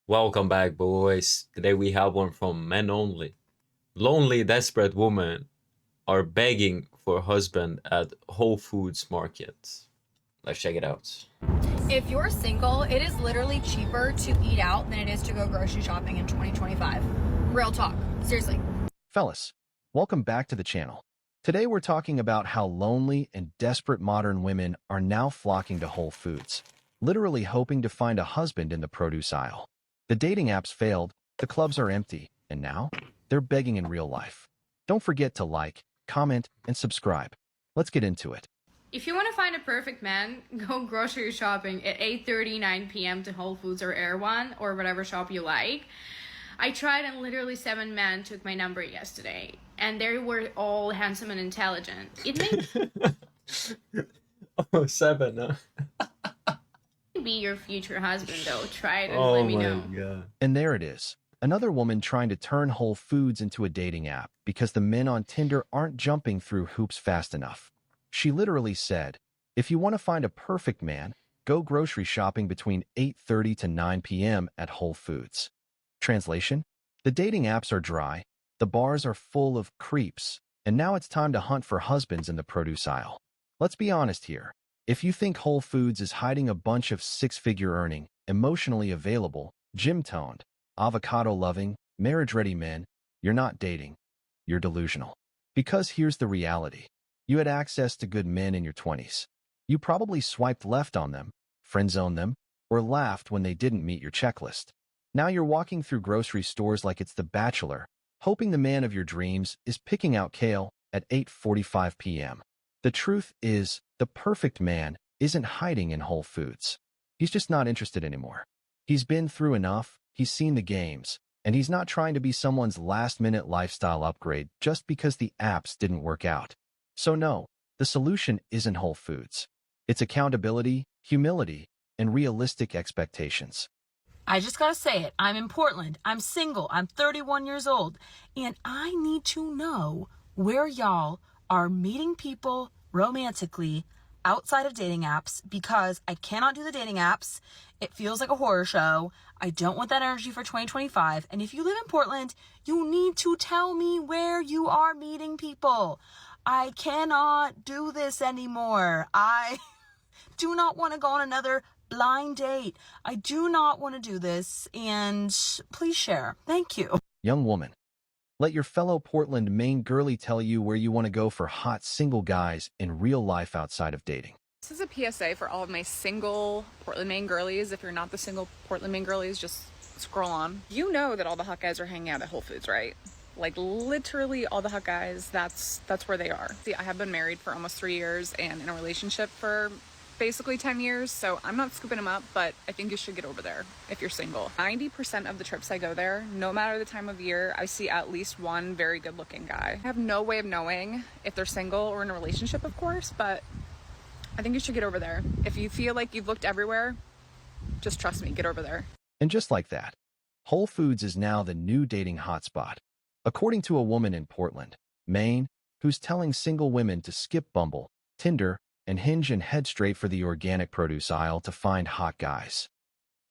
Welcome back, boys. Today we have one from Men Only. Lonely, desperate women are begging for a husband at Whole Foods market. Let's check it out. If you're single, it is literally cheaper to eat out than it is to go grocery shopping in 2025. Real talk. Seriously. Fellas, welcome back to the channel. Today we're talking about how lonely and desperate modern women are now flocking to Whole Foods, literally hoping to find a husband in the produce aisle. The dating apps failed, the clubs are empty, and now they're begging in real life. Don't forget to like, comment, and subscribe. Let's get into it. If you want to find a perfect man, go grocery shopping at 8:39 p.m. to Whole Foods or Erewhon or whatever shop you like. I tried and literally 7 men took my number yesterday, and they were all handsome and intelligent. It may Oh, seven, huh? be your future husband though. Try it and Oh let me my know. god. And there it is. Another woman trying to turn Whole Foods into a dating app because the men on Tinder aren't jumping through hoops fast enough. She literally said, if you want to find a perfect man, go grocery shopping between 8:30 to 9 p.m. at Whole Foods. Translation: the dating apps are dry, the bars are full of creeps, and now it's time to hunt for husbands in the produce aisle. Let's be honest here. If you think Whole Foods is hiding a bunch of six-figure earning, emotionally available, gym-toned, avocado-loving, marriage-ready men, you're not dating. You're delusional. Because here's the reality. You had access to good men in your 20s. You probably swiped left on them, friend-zoned them, or laughed when they didn't meet your checklist. Now you're walking through grocery stores like it's The Bachelor, hoping the man of your dreams is picking out kale at 8:45 p.m. The truth is, the perfect man isn't hiding in Whole Foods. He's just not interested anymore. He's been through enough, he's seen the games, and he's not trying to be someone's last-minute lifestyle upgrade just because the apps didn't work out. So no, the solution isn't Whole Foods. It's accountability, humility, and realistic expectations. I just gotta say it. I'm in Portland. I'm single. I'm 31 years old. And I need to know where y'all are meeting people romantically outside of dating apps because I cannot do the dating apps. It feels like a horror show. I don't want that energy for 2025. And if you live in Portland, you need to tell me where you are meeting people. I cannot do this anymore. I do not want to go on another blind date. I do not want to do this, and please share. Thank you. Young woman, let your fellow Portland, Maine girly tell you where you want to go for hot single guys in real life outside of dating. This is a PSA for all of my single Portland, Maine girlies. If you're not the single Portland, Maine girlies, just scroll on. You know that all the hot guys are hanging out at Whole Foods, right? Like literally all the hot guys, that's where they are. See, I have been married for almost 3 years and in a relationship for basically 10 years, so I'm not scooping them up, but I think you should get over there if you're single. 90% of the trips I go there, no matter the time of year, I see at least one very good looking guy. I have no way of knowing if they're single or in a relationship, of course, but I think you should get over there. If you feel like you've looked everywhere, just trust me, get over there. And just like that, Whole Foods is now the new dating hotspot. According to a woman in Portland, Maine, who's telling single women to skip Bumble, Tinder, and Hinge and head straight for the organic produce aisle to find hot guys.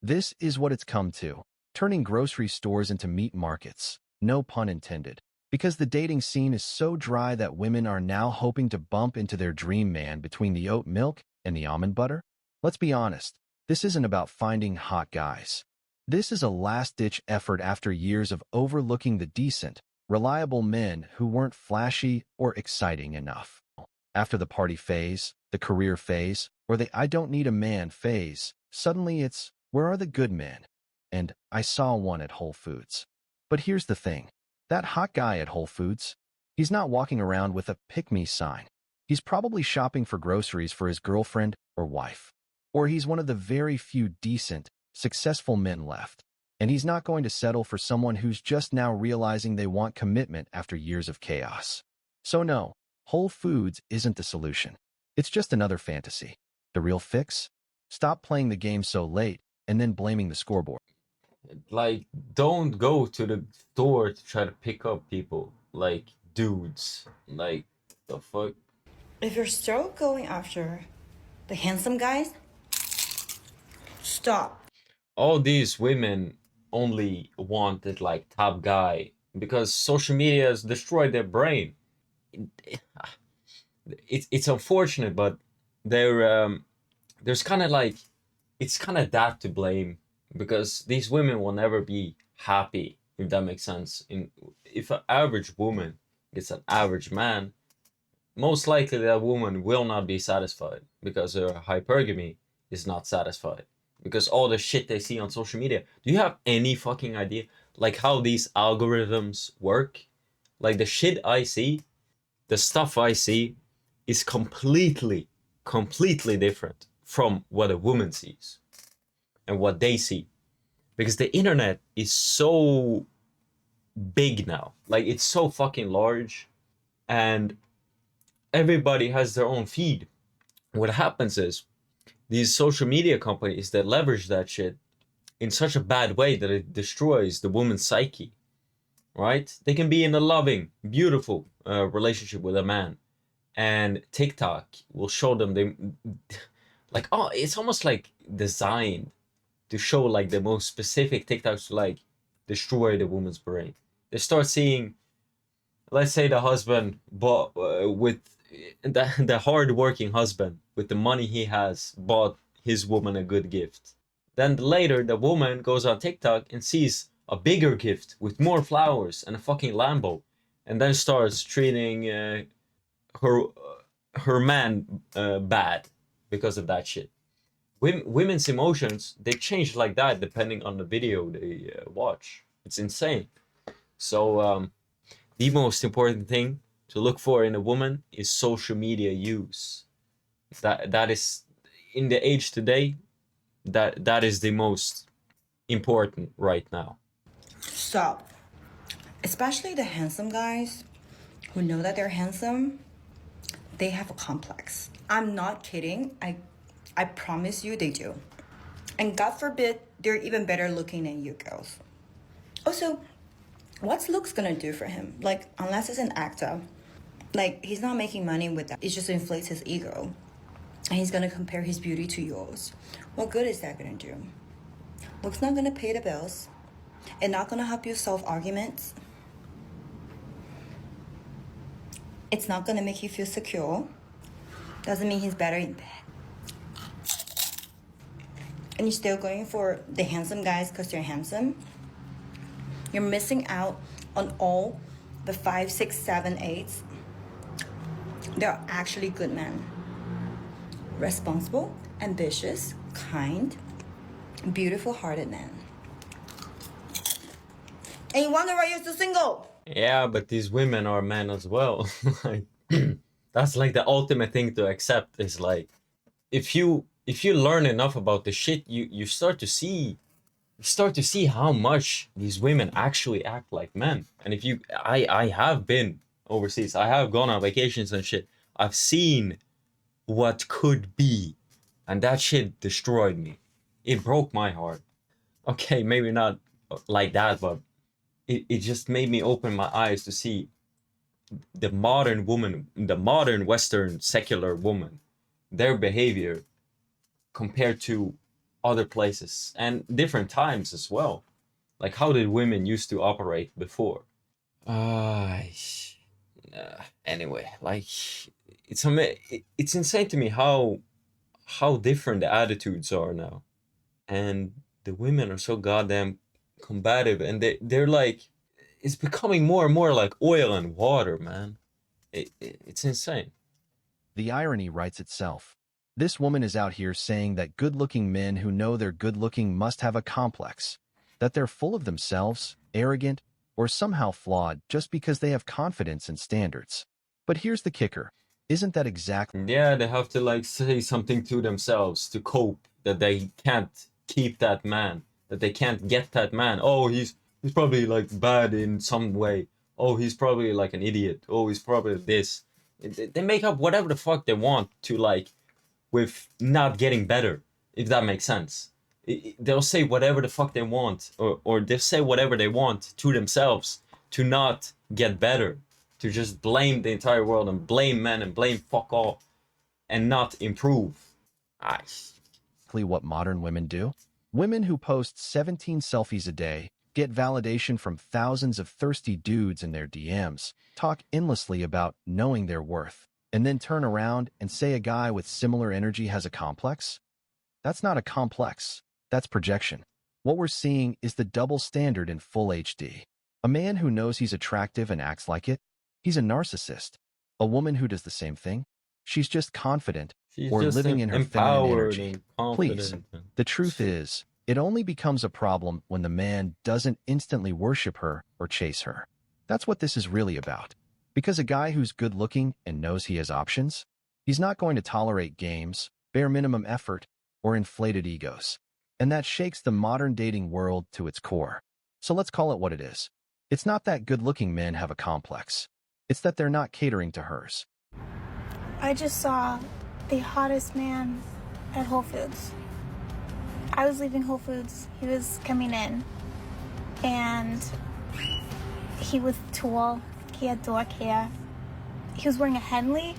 This is what it's come to, turning grocery stores into meat markets, no pun intended, because the dating scene is so dry that women are now hoping to bump into their dream man between the oat milk and the almond butter. Let's be honest, this isn't about finding hot guys. This is a last-ditch effort after years of overlooking the decent, reliable men who weren't flashy or exciting enough. After the party phase, the career phase, or the I don't need a man phase, suddenly it's, where are the good men? And I saw one at Whole Foods. But here's the thing. That hot guy at Whole Foods, he's not walking around with a pick-me sign. He's probably shopping for groceries for his girlfriend or wife. Or he's one of the very few decent, successful men left. And he's not going to settle for someone who's just now realizing they want commitment after years of chaos. So no, Whole Foods isn't the solution. It's just another fantasy. The real fix? Stop playing the game so late and then blaming the scoreboard. Like, don't go to the store to try to pick up people. Like, dudes. Like, the fuck? If you're still going after the handsome guys, stop. All these women only wanted like top guy because social media has destroyed their brain. It's unfortunate, but there's kind of like it's kind of that to blame because these women will never be happy, if that makes sense. If an average woman gets an average man, most likely that woman will not be satisfied because her hypergamy is not satisfied because all the shit they see on social media. Do you have any fucking idea like how these algorithms work? Like the shit I see, the stuff I see is completely different from what a woman sees and what they see because the internet is so big now, like it's so fucking large, and everybody has their own feed. What happens is these social media companies that leverage that shit in such a bad way that it destroys the woman's psyche, right? They can be in a loving, beautiful relationship with a man, and TikTok will show them they like, oh, it's almost like designed to show like the most specific TikToks to like destroy the woman's brain. They start seeing, let's say, the husband, but with the hard-working husband with the money he has bought his woman a good gift. Then later the woman goes on TikTok and sees a bigger gift with more flowers and a fucking Lambo, and then starts treating her her man bad because of that shit. Women's emotions, they change like that depending on the video they watch. It's insane. So the most important thing to look for in a woman is social media use. That is, in the age today, that is the most important right now. So, especially the handsome guys who know that they're handsome, they have a complex. I'm not kidding. I promise you they do. And God forbid, they're even better looking than you girls. Also, what's looks gonna do for him? Like, unless it's an actor, like, he's not making money with that. It just inflates his ego. And he's gonna compare his beauty to yours. What good is that gonna do? Looks not gonna pay the bills. And not gonna help you solve arguments. It's not gonna make you feel secure. Doesn't mean he's better in bed. And you're still going for the handsome guys because they're handsome. You're missing out on all the 5, 6, 7, 8s. They're actually good men. Responsible, ambitious, kind, beautiful-hearted men. And you wonder why you're still single? Yeah, but these women are men as well. Like, that's like the ultimate thing to accept is like, if you learn enough about the shit, you start to see how much these women actually act like men. And if you I have been overseas, I have gone on vacations and shit, I've seen what could be, and that shit destroyed me. It broke my heart. Okay, maybe not like that, but it just made me open my eyes to see the modern woman, the modern Western secular woman, their behavior compared to other places and different times as well. Like, how did women used to operate before? Anyway, like, it's insane to me how different the attitudes are now, and the women are so goddamn combative, and they're like, it's becoming more and more like oil and water, man. It's insane. The irony writes itself. This woman is out here saying that good-looking men who know they're good-looking must have a complex, that they're full of themselves, arrogant, or somehow flawed just because they have confidence and standards. But here's the kicker. Isn't that exactly Yeah, they have to like say something to themselves to cope that they can't keep that man, that they can't get that man. Oh, he's probably like bad in some way. Oh, he's probably like an idiot. Oh, he's probably this. They make up whatever the fuck they want to like, with not getting better, if that makes sense. They'll say whatever the fuck they want, or they'll say whatever they want to themselves to not get better, to just blame the entire world and blame men and blame fuck all and not improve. what modern women do? Women who post 17 selfies a day, get validation from thousands of thirsty dudes in their DMs, talk endlessly about knowing their worth, and then turn around and say a guy with similar energy has a complex? That's not a complex. That's projection. What we're seeing is the double standard in full HD. A man who knows he's attractive and acts like it, he's a narcissist. A woman who does the same thing, she's just confident She's or just living in her feminine empowered energy. and Please, confident. the truth is, it only becomes a problem when the man doesn't instantly worship her or chase her. That's what this is really about. Because a guy who's good-looking and knows he has options, he's not going to tolerate games, bare minimum effort, or inflated egos. And that shakes the modern dating world to its core. So let's call it what it is. It's not that good-looking men have a complex. It's that they're not catering to hers. I just saw the hottest man at Whole Foods. I was leaving Whole Foods. He was coming in. And he was tall. He had dark hair. He was wearing a Henley.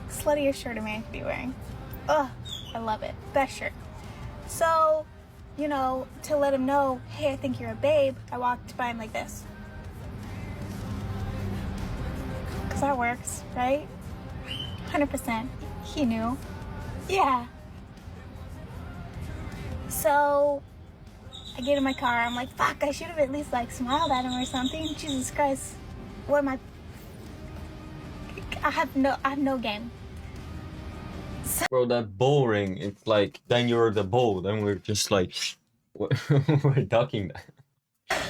Sluttiest shirt a man could be wearing. Ugh, I love it. Best shirt. So, you know, to let him know, hey, I think you're a babe, I walked by him like this. Because that works, right? 100%. He knew. Yeah. So, I get in my car. I'm like, fuck, I should have at least, like, smiled at him or something. Jesus Christ. What am I... I have no game. Bro, that bull ring, it's like, then you're the bull, then we're just like, we're ducking that.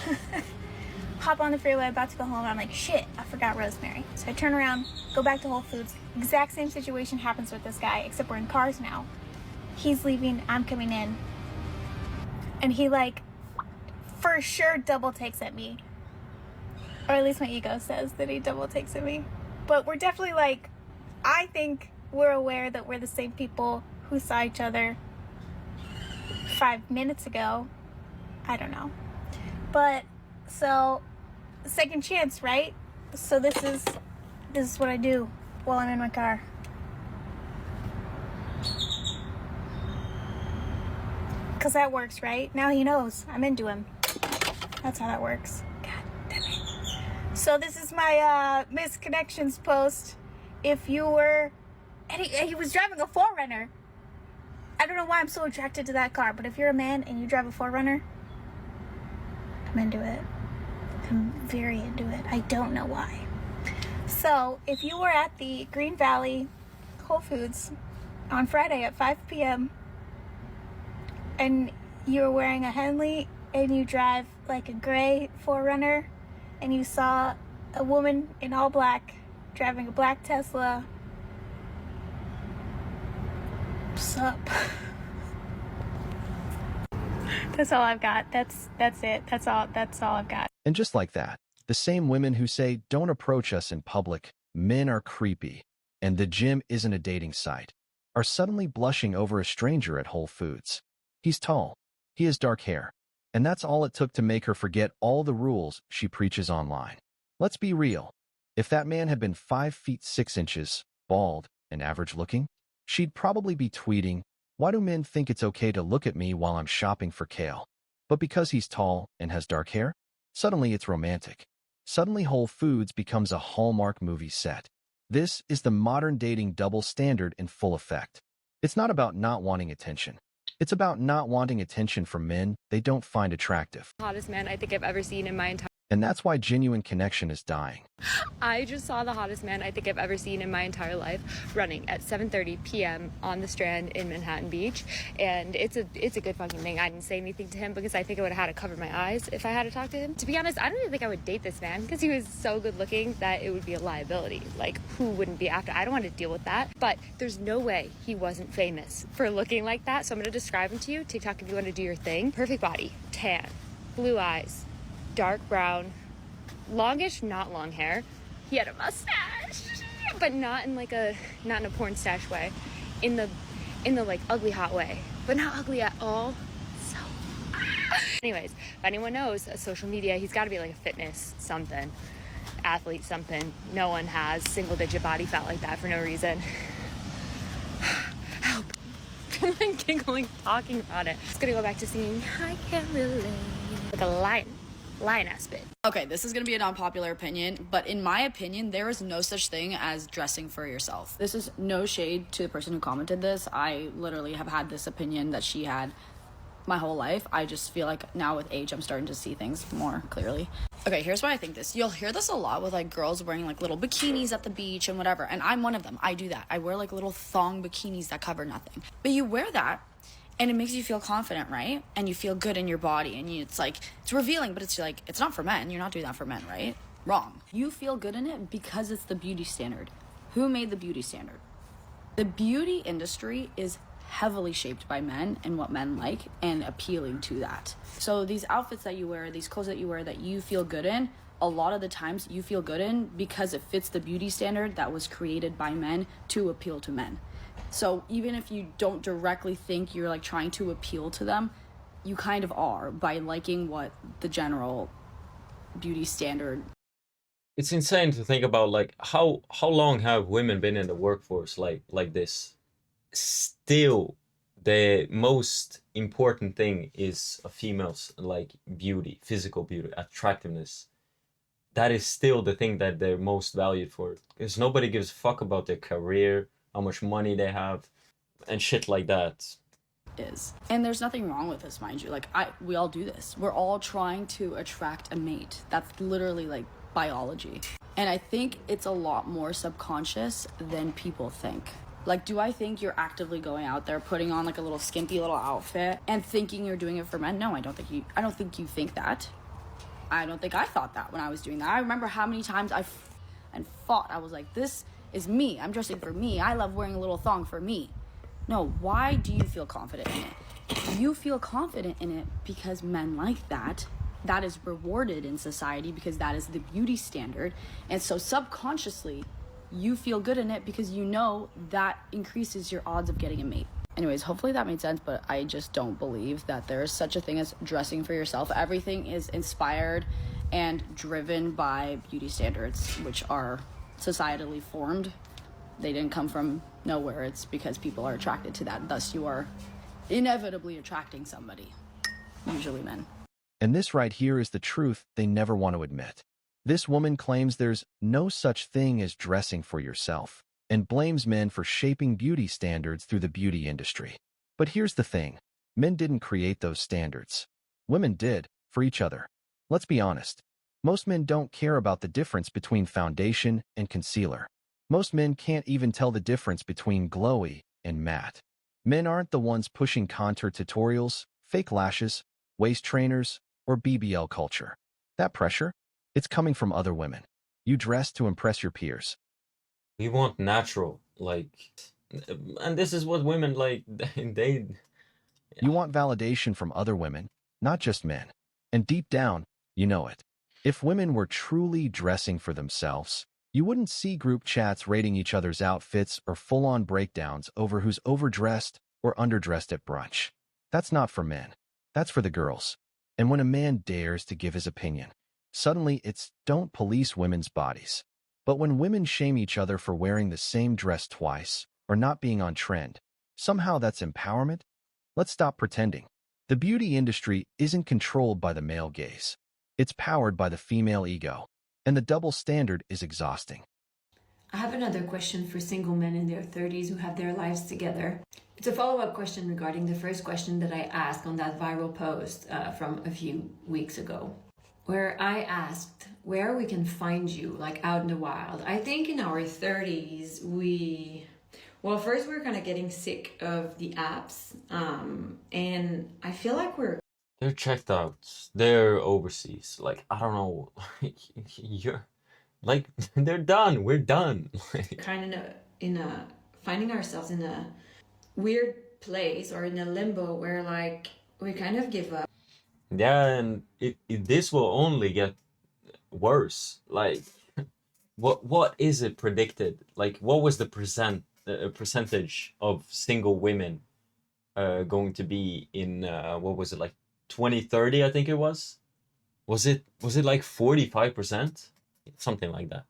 Hop on the freeway, about to go home, and I'm like, shit, I forgot rosemary. So I turn around, go back to Whole Foods. Exact same situation happens with this guy, except we're in cars now. He's leaving, I'm coming in. And he, like, for sure double takes at me. Or at least my ego says that he double takes at me. But we're definitely, like, I think we're aware that we're the same people who saw each other 5 minutes ago. I don't know. But, so, second chance, right? So this is what I do while I'm in my car. Because that works, right? Now he knows I'm into him. That's how that works. God damn it. So this is my misconnections post. If you were... And he was driving a 4Runner. I don't know why I'm so attracted to that car, but if you're a man and you drive a 4Runner, I'm into it. I'm very into it. I don't know why. So, if you were at the Green Valley Whole Foods on Friday at 5 p.m. and you were wearing a Henley and you drive like a gray 4Runner and you saw a woman in all black driving a black Tesla, what's up? That's all I've got. That's it. That's all I've got. And just like that, the same women who say, don't approach us in public, men are creepy, and the gym isn't a dating site, are suddenly blushing over a stranger at Whole Foods. He's tall. He has dark hair. And that's all it took to make her forget all the rules she preaches online. Let's be real. If that man had been 5 feet 6 inches, bald, and average looking, she'd probably be tweeting, why do men think it's okay to look at me while I'm shopping for kale? But because he's tall and has dark hair, suddenly it's romantic. Suddenly Whole Foods becomes a Hallmark movie set. This is the modern dating double standard in full effect. It's not about not wanting attention. It's about not wanting attention from men they don't find attractive. Hottest man I think I've ever seen in my entire... And that's why genuine connection is dying. I just saw the hottest man I think I've ever seen in my entire life running at 7:30 p.m. on the Strand in Manhattan Beach, and it's a good fucking thing. I didn't say anything to him because I think I would have had to cover my eyes if I had to talk to him. To be honest, I don't even think I would date this man because he was so good looking that it would be a liability. Like, who wouldn't be after? I don't want to deal with that, but there's no way he wasn't famous for looking like that, so I'm going to describe him to you. TikTok, if you want to do your thing. Perfect body, tan, blue eyes, dark brown, longish, not long hair. He had a mustache, but not in a porn stash way, in the like ugly hot way, but not ugly at all. So, anyways, if anyone knows social media, he's got to be like a fitness something, athlete something. No one has single digit body fat like that for no reason. Help. from like giggling talking about it. Just gonna go back to singing I Can't Relate like a lioness bit. Okay, this is gonna be an unpopular opinion, but in my opinion, there is no such thing as dressing for yourself. This is no shade to the person who commented this. I literally have had this opinion that she had my whole life. I just feel like now with age, I'm starting to see things more clearly. Okay, here's why I think this. You'll hear this a lot with like girls wearing like little bikinis at the beach and whatever, and I'm one of them. I do that. I wear like little thong bikinis that cover nothing. But you wear that and it makes you feel confident, right? And you feel good in your body, and it's like, it's revealing, but it's like, it's not for men. You're not doing that for men, right? Wrong. You feel good in it because it's the beauty standard. Who made the beauty standard? The beauty industry is heavily shaped by men and what men like and appealing to that. So these outfits that you wear, these clothes that you wear that you feel good in, a lot of the times you feel good in because it fits the beauty standard that was created by men to appeal to men. So even if you don't directly think you're like trying to appeal to them, you kind of are by liking what the general beauty standard. It's insane to think about like how long have women been in the workforce like this? Still, the most important thing is a female's like beauty, physical beauty, attractiveness. That is still the thing that they're most valued for, because nobody gives a fuck about their career, how much money they have, and shit like that. Is. And there's nothing wrong with this, mind you. Like we all do this. We're all trying to attract a mate. That's literally like biology. And I think it's a lot more subconscious than people think. Like, do I think you're actively going out there putting on like a little skimpy little outfit and thinking you're doing it for men? No, I don't think you think that. I don't think I thought that when I was doing that. I remember how many times I fought. I was like, this is me. I'm dressing for me. I love wearing a little thong for me. No, why do you feel confident in it? You feel confident in it because men like that. That is rewarded in society because that is the beauty standard. And so subconsciously, you feel good in it because you know that increases your odds of getting a mate. Anyways, hopefully that made sense, but I just don't believe that there is such a thing as dressing for yourself. Everything is inspired and driven by beauty standards, which are societally formed. They didn't come from nowhere. It's because people are attracted to that. Thus, you are inevitably attracting somebody, usually men. And this right here is the truth they never want to admit. This woman claims there's no such thing as dressing for yourself and blames men for shaping beauty standards through the beauty industry. But here's the thing. Men didn't create those standards. Women did, for each other. Let's be honest. Most men don't care about the difference between foundation and concealer. Most men can't even tell the difference between glowy and matte. Men aren't the ones pushing contour tutorials, fake lashes, waist trainers, or BBL culture. That pressure? It's coming from other women. You dress to impress your peers. We want natural, like, and this is what women like. They. You want validation from other women, not just men. And deep down, you know it. If women were truly dressing for themselves, you wouldn't see group chats rating each other's outfits or full-on breakdowns over who's overdressed or underdressed at brunch. That's not for men. That's for the girls. And when a man dares to give his opinion, suddenly it's don't police women's bodies. But when women shame each other for wearing the same dress twice or not being on trend, somehow that's empowerment? Let's stop pretending. The beauty industry isn't controlled by the male gaze. It's powered by the female ego. And the double standard is exhausting. I have another question for single men in their 30s who have their lives together. It's a follow-up question regarding the first question that I asked on that viral post from a few weeks ago, where I asked where we can find you, like out in the wild. I think in our 30s, well, first we're kind of getting sick of the apps, and I feel like They're checked out. They're overseas. Like, I don't know. You're like, they're done. We're done. kind of in a finding ourselves in a weird place or in a limbo where like we kind of give up. Yeah, and this will only get worse. Like, what is it predicted? Like, what was the percentage of single women going to be in what was it, like 2030? I think it was. Was it like 45%? Something like that.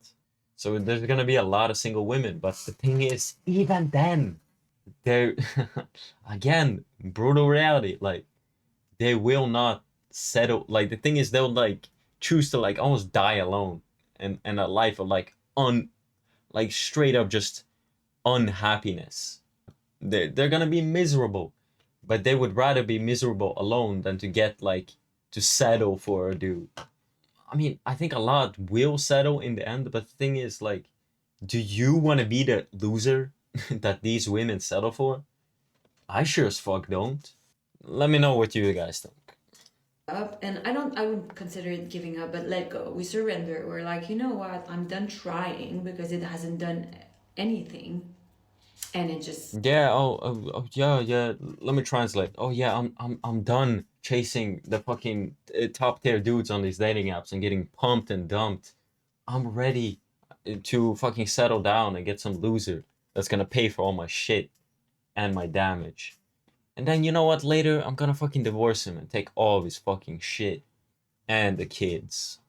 So there's gonna be a lot of single women, but the thing is, even then, they're again brutal reality. Like they will not settle. Like the thing is, they'll like choose to like almost die alone, and a life of like like straight up just unhappiness. They're gonna be miserable, but they would rather be miserable alone than to get like to settle for a dude. I mean, I think a lot will settle in the end, but the thing is, like, do you want to be the loser that these women settle for? I sure as fuck don't. Let me know what you guys think. Up, and I wouldn't consider it giving up, but let go. We surrender. We're like, you know what? I'm done trying because it hasn't done anything, and it just Yeah. Yeah, yeah. Let me translate. Oh yeah, I'm done chasing the fucking top tier dudes on these dating apps and getting pumped and dumped. I'm ready to fucking settle down and get some loser that's gonna pay for all my shit and my damage. And then you know what? Later, I'm gonna fucking divorce him and take all of his fucking shit and the kids.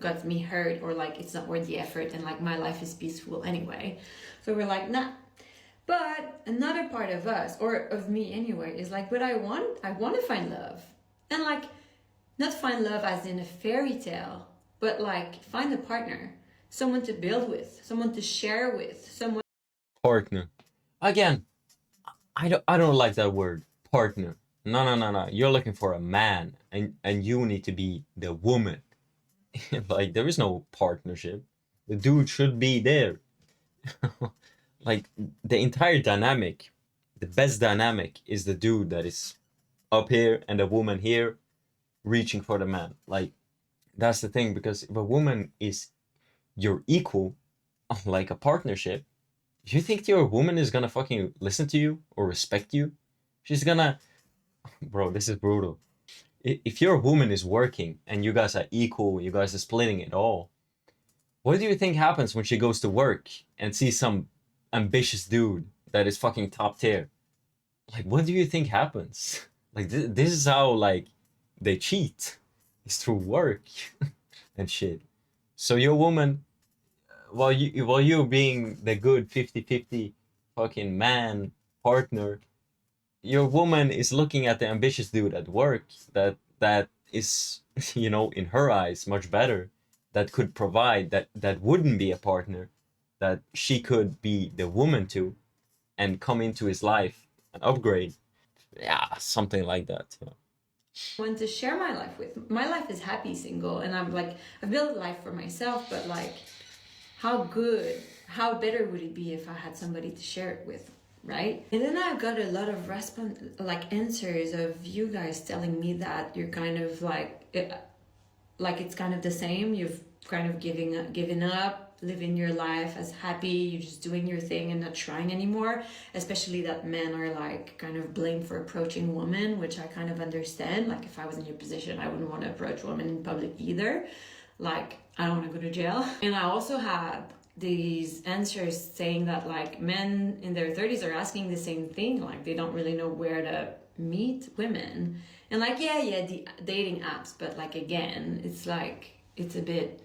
got me hurt, or like it's not worth the effort, and like my life is peaceful anyway. So we're like, nah. But another part of us, or of me anyway, is like, but I want to find love, and like, not find love as in a fairy tale, but like find a partner, someone to build with, someone to share with, someone. Partner. Again, I don't like that word. Partner. No, no, no, no. You're looking for a man, and you need to be the woman. Like there is no partnership. The dude should be there. Like the entire dynamic, the best dynamic is the dude that is up here and the woman here reaching for the man. Like that's the thing, because if a woman is your equal, like a partnership, you think your woman is gonna fucking listen to you or respect you? She's gonna, bro, this is brutal. If your woman is working and you guys are equal, you guys are splitting it all, what do you think happens when she goes to work and sees some ambitious dude that is fucking top tier? Like, what do you think happens? Like, this is how, like, they cheat. It's through work and shit. So your woman, while you being the good 50-50 fucking man partner, your woman is looking at the ambitious dude at work that is in her eyes much better, that could provide, that wouldn't be a partner, that she could be the woman to and come into his life and upgrade. Yeah, something like that. Yeah. Want to share my life with. My life is happy single, and I'm like, I've built a life for myself, but like, how better would it be if I had somebody to share it with, right? And then I've got a lot of answers of you guys telling me that you're kind of like it's kind of the same. You've kind of given up, living your life as happy, you're just doing your thing and not trying anymore. Especially that men are like kind of blamed for approaching women, which I kind of understand. Like if I was in your position, I wouldn't want to approach women in public either. Like I don't want to go to jail. And I also had these answers saying that like men in their 30s are asking the same thing, like they don't really know where to meet women. And like the dating apps, but like again, it's like it's a bit,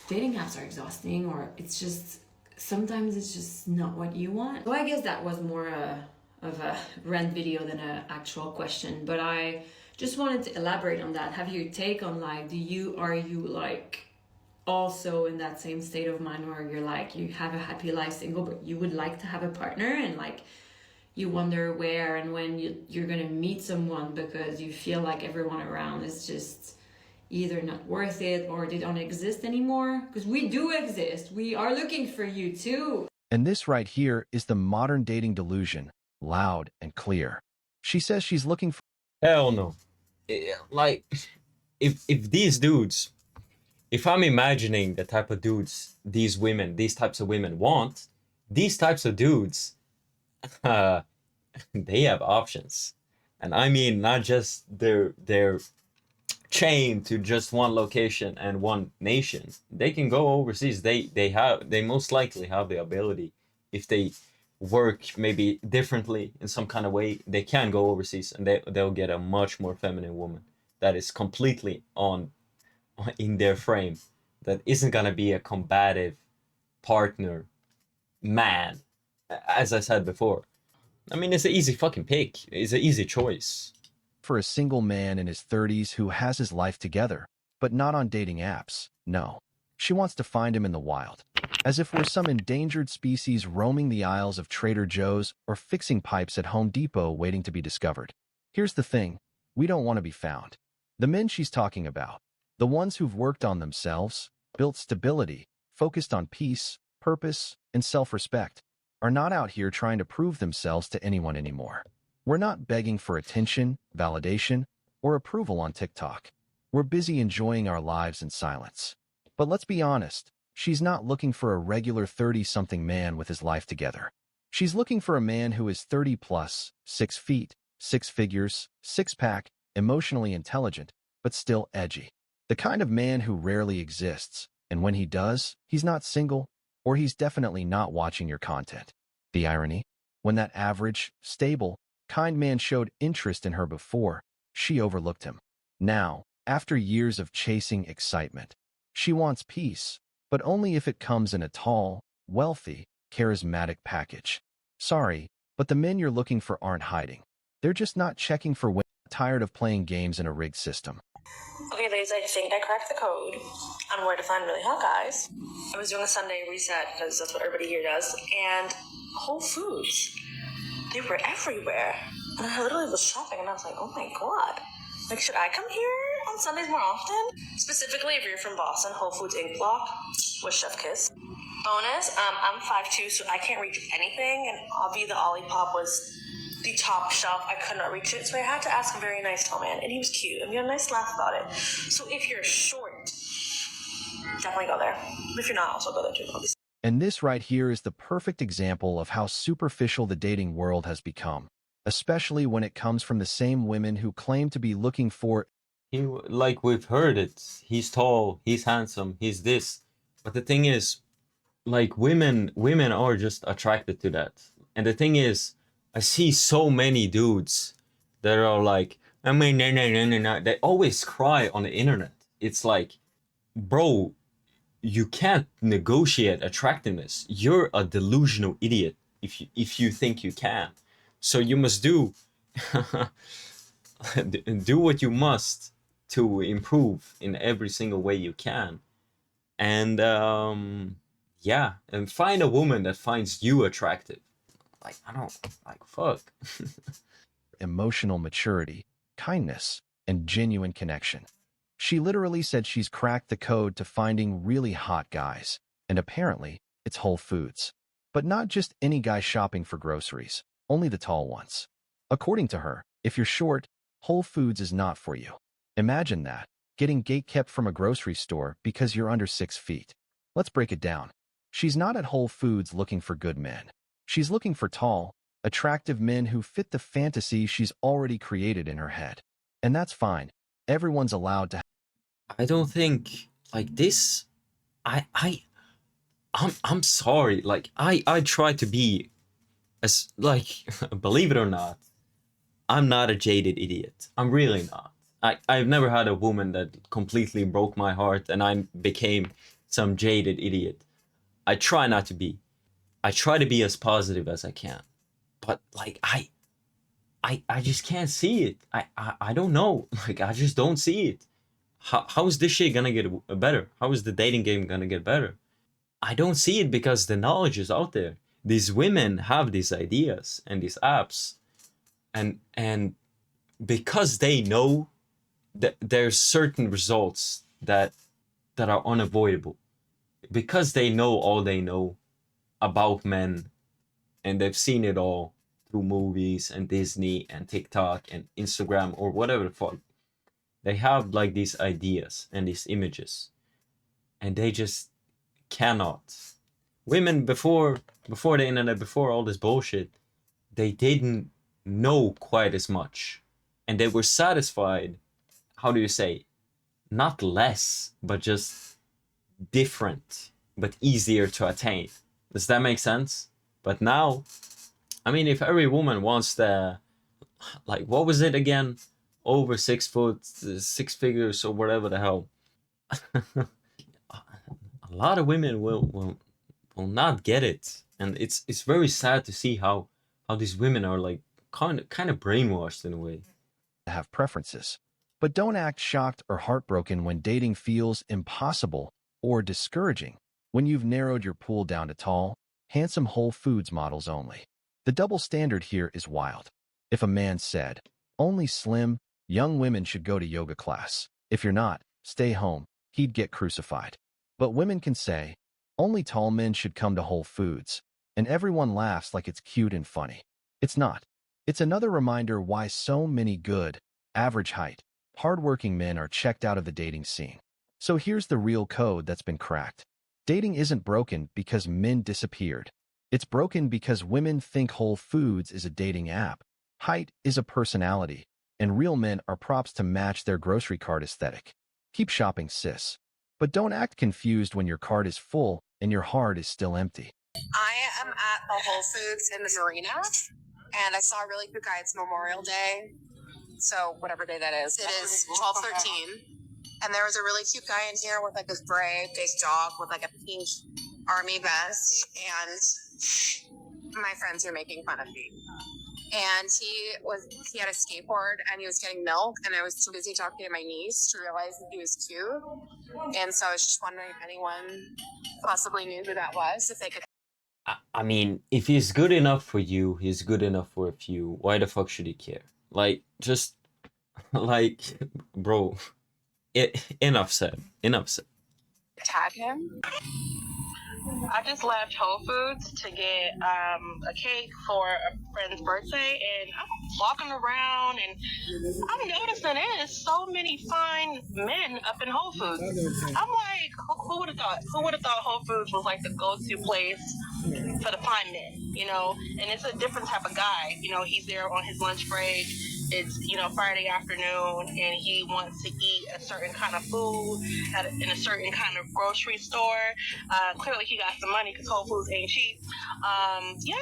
dating apps are exhausting, or it's just sometimes it's just not what you want. So I guess that was more of a rant video than an actual question, but I just wanted to elaborate on that. Have your take on like, are you like also in that same state of mind where you're like, you have a happy life single, but you would like to have a partner, and like you wonder where and when you're gonna meet someone because you feel like everyone around is just either not worth it or they don't exist anymore? Because we do exist. We are looking for you too. And this right here is the modern dating delusion, loud and clear. She says she's looking for. Hell no. Like, if these dudes, if I'm imagining the type of dudes these types of women want, these types of dudes, they have options. And I mean, not just they're chained to just one location and one nation. They can go overseas. They most likely have the ability, if they work maybe differently in some kind of way, they can go overseas and they'll get a much more feminine woman that is completely on in their frame, that isn't gonna be a combative partner man, as I said before. I mean, it's an easy fucking pick. It's an easy choice. For a single man in his 30s who has his life together, but not on dating apps. No. She wants to find him in the wild, as if we're some endangered species roaming the aisles of Trader Joe's or fixing pipes at Home Depot waiting to be discovered. Here's the thing, we don't want to be found. The men she's talking about, the ones who've worked on themselves, built stability, focused on peace, purpose, and self-respect, are not out here trying to prove themselves to anyone anymore. We're not begging for attention, validation, or approval on TikTok. We're busy enjoying our lives in silence. But let's be honest, she's not looking for a regular 30-something man with his life together. She's looking for a man who is 30 plus, 6 feet, 6 figures, six-pack, emotionally intelligent, but still edgy. The kind of man who rarely exists, and when he does, he's not single, or he's definitely not watching your content. The irony? When that average, stable, kind man showed interest in her before, she overlooked him. Now, after years of chasing excitement, she wants peace, but only if it comes in a tall, wealthy, charismatic package. Sorry, but the men you're looking for aren't hiding. They're just not checking for women tired of playing games in a rigged system. Okay, ladies, I think I cracked the code on where to find really hot guys. I was doing a Sunday reset because that's what everybody here does, and Whole Foods, they were everywhere. And I literally was shopping, and I was like, oh my god. Like, should I come here on Sundays more often? Specifically, if you're from Boston, Whole Foods Inc. block with Chef Kiss. Bonus, I'm 5'2", so I can't reach anything, and obviously the Olipop was the top shelf. I could not reach it, so I had to ask a very nice tall man, and he was cute, and we had a nice laugh about it. So if you're short, definitely go there. If you're not, also go there too, obviously. And this right here is the perfect example of how superficial the dating world has become, especially when it comes from the same women who claim to be looking for. Like we've heard it. He's tall, he's handsome, he's this. But the thing is, like women are just attracted to that. And the thing is, I see so many dudes that are like, I mean, no. They always cry on the internet. It's like, bro, you can't negotiate attractiveness. You're a delusional idiot if you think you can. So you must do do what you must to improve in every single way you can. And yeah, and find a woman that finds you attractive. Like, I don't, like, fuck. Emotional maturity, kindness, and genuine connection. She literally said she's cracked the code to finding really hot guys, and apparently, it's Whole Foods. But not just any guy shopping for groceries, only the tall ones. According to her, if you're short, Whole Foods is not for you. Imagine that, getting gatekept from a grocery store because you're under 6 feet. Let's break it down. She's not at Whole Foods looking for good men. She's looking for tall, attractive men who fit the fantasy she's already created in her head. And that's fine. Everyone's allowed to. I don't think like this. I'm sorry. Like I try to be as like believe it or not, I'm not a jaded idiot. I'm really not. I've never had a woman that completely broke my heart and I became some jaded idiot. I try not to be. I try to be as positive as I can. But like I just can't see it. I don't know. Like I just don't see it. How is this shit gonna get better? How is the dating game gonna get better? I don't see it because the knowledge is out there. These women have these ideas and these apps, and because they know that there's certain results that are unavoidable, because they know all they know about men, and they've seen it all through movies and Disney and TikTok and Instagram or whatever the fuck. They have like these ideas and these images, and they just cannot. Women before the internet, before all this bullshit, they didn't know quite as much, and they were satisfied. How do you say? Not less, but just different, but easier to attain. Does that make sense? But now, I mean, if every woman wants the, like, what was it again? Over 6 foot, 6 figures, or whatever the hell. A lot of women will not get it, and it's very sad to see how how these women are like kind of brainwashed in a way. Have preferences. But don't act shocked or heartbroken when dating feels impossible or discouraging when you've narrowed your pool down to tall, handsome Whole Foods models only. The double standard here is wild. If a man said, only slim, young women should go to yoga class. If you're not, stay home, he'd get crucified. But women can say, only tall men should come to Whole Foods, and everyone laughs like it's cute and funny. It's not. It's another reminder why so many good, average height, hardworking men are checked out of the dating scene. So here's the real code that's been cracked. Dating isn't broken because men disappeared. It's broken because women think Whole Foods is a dating app. Height is a personality, and real men are props to match their grocery cart aesthetic. Keep shopping, sis. But don't act confused when your cart is full and your heart is still empty. I am at the Whole Foods in the marina, and I saw a really cute guy. It's Memorial Day, so whatever day that is. It is 12/13, and there was a really cute guy in here with like this gray big dog with like a pink army vest, and my friends were making fun of me. And he had a skateboard and he was getting milk, and I was too busy talking to my niece to realize that he was cute. And so I was just wondering if anyone possibly knew who that was, if they could. I mean, if he's good enough for you, he's good enough for a few. Why the fuck should he care? Like, just like, bro, enough said. Enough said. Tag him. I just left Whole Foods to get a cake for a friend's birthday, and I'm walking around and I'm noticing there's so many fine men up in Whole Foods. I'm like, who would have thought? Who would have thought Whole Foods was like the go-to place for the fine men, you know? And it's a different type of guy. You know, he's there on his lunch break. It's, you know, Friday afternoon, and he wants to eat a certain kind of food in a certain kind of grocery store. Clearly, he got some money because Whole Foods ain't cheap. Yeah,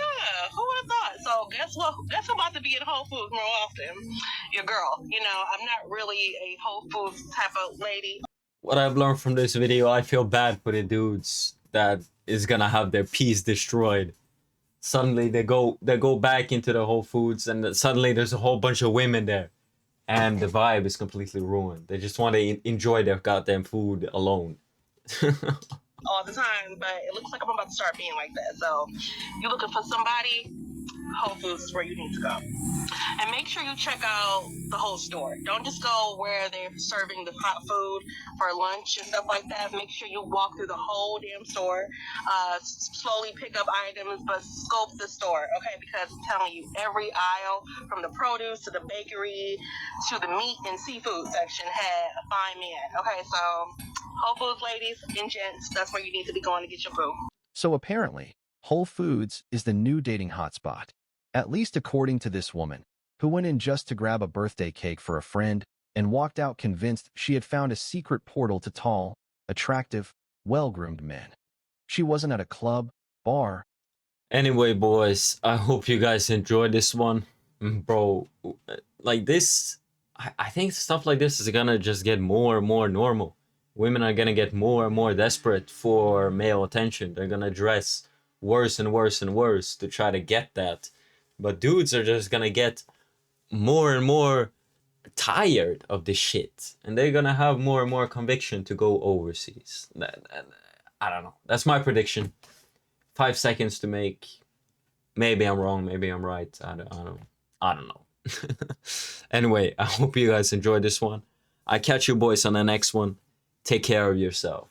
who would have thought? So guess what? Guess who about to be in Whole Foods more often? Your girl. You know, I'm not really a Whole Foods type of lady. What I've learned from this video, I feel bad for the dudes that is gonna have their peace destroyed. Suddenly they go back into the Whole Foods, and suddenly there's a whole bunch of women there, and the vibe is completely ruined. They just want to enjoy their goddamn food alone. All the time, but it looks like I'm about to start being like that. So, you're looking for somebody, Whole Foods is where you need to go. And make sure you check out the whole store. Don't just go where they're serving the hot food for lunch and stuff like that. Make sure you walk through the whole damn store. Slowly pick up items, but scope the store, okay? Because I'm telling you, every aisle, from the produce to the bakery to the meat and seafood section, had a fine man, okay? So, Whole Foods, ladies and gents, that's where you need to be going to get your boo. So apparently, Whole Foods is the new dating hotspot, at least according to this woman, who went in just to grab a birthday cake for a friend and walked out convinced she had found a secret portal to tall, attractive, well-groomed men. She wasn't at a club, bar. Anyway, boys, I hope you guys enjoyed this one. Bro, like this, I think stuff like this is gonna just get more and more normal. Women are gonna get more and more desperate for male attention. They're gonna dress worse and worse and worse to try to get that. But dudes are just gonna get more and more tired of this shit, and they're gonna have more and more conviction to go overseas. I don't know. That's my prediction. 5 seconds to make. Maybe I'm wrong. Maybe I'm right. I don't know. Anyway, I hope you guys enjoyed this one. I catch you boys on the next one. Take care of yourself.